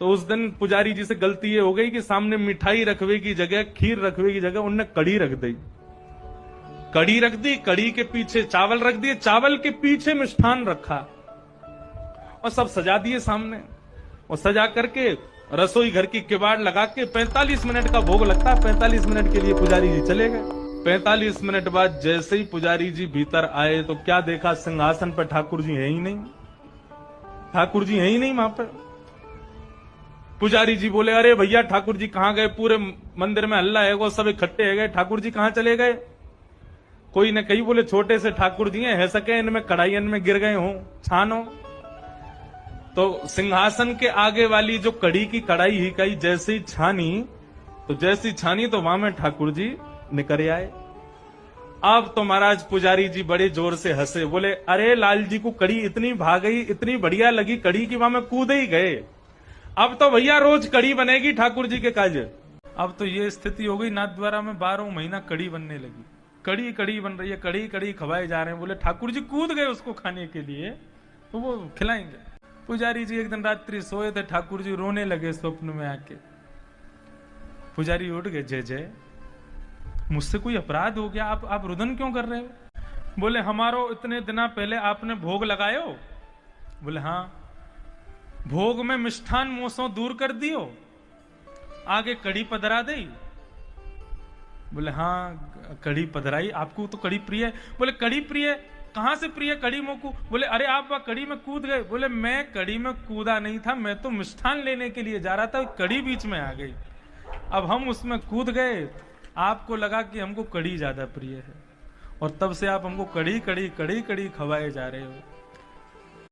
तो उस दिन पुजारी जी से गलती ये हो गई कि सामने मिठाई रखवे की जगह, खीर रखवे की जगह उनने कड़ी रख दी। कड़ी रख दी, कड़ी के पीछे चावल रख दिए, चावल के पीछे मिष्ठान रखा और सब सजा दिए सामने। और सजा करके रसोई घर की किवाड़ लगा के 45 मिनट का भोग लगता है, 45 मिनट के लिए पुजारी जी चले गए। 45 मिनट बाद जैसे ही पुजारी जी भीतर आए तो क्या देखा, सिंहासन पर ठाकुर जी है ही नहीं। ठाकुर जी है ही नहीं वहां पर। पुजारी जी बोले, अरे भैया ठाकुर जी कहां गए? पूरे मंदिर में हल्ला है, वो सब इकट्ठे है गए, ठाकुर जी कहां चले गए? कोई ने कही, बोले छोटे से ठाकुर जी है सके, इनमें कढ़ाइयन में गिर गए हो, छानो। तो सिंहासन के आगे वाली जो कड़ी की कढ़ाई ही कही जैसे ही छानी, तो वहां में ठाकुर जी निकल आए। अब तो महाराज पुजारी जी बड़े जोर से हंसे, बोले अरे लाल जी को कड़ी इतनी भा गई, इतनी बढ़िया लगी कड़ी की वहां में कूद ही गए। अब तो भैया रोज कड़ी बनेगी ठाकुर जी के काज। अब तो ये स्थिति हो गई, नाथद्वारा में 12 महीना कड़ी बनने लगी, कड़ी कड़ी बन रही है, कड़ी कड़ी खवाए जा रहे हैं। बोले ठाकुर जी कूद गए उसको खाने के लिए, तो वो खिलाएंगे। पुजारी जी एक दिन रात्रि सोए थे, ठाकुर जी रोने लगे स्वप्न में आके। पुजारी उठ गए, जय जय मुझसे कोई अपराध हो गया, आप रुदन क्यों कर रहे हो? बोले हमारो इतने दिना पहले आपने भोग लगायो? बोले हाँ। भोग में मिष्ठान मोसों दूर कर दियो, आगे कड़ी पधरा दई? बोले हाँ कड़ी पधराई, आपको तो कड़ी प्रिय है। बोले कड़ी प्रिय, कहां से प्रिय कड़ी मोकू? बोले अरे आप वहां कड़ी में कूद गए। बोले मैं कड़ी में कूदा नहीं था, मैं तो मिष्ठान लेने के लिए जा रहा था, कड़ी बीच में आ गई। अब हम उसमें कूद गए, आपको लगा कि हमको कड़ी ज्यादा प्रिय है, और तब से आप हमको कड़ी कड़ी कड़ी कड़ी खवाए जा रहे हो।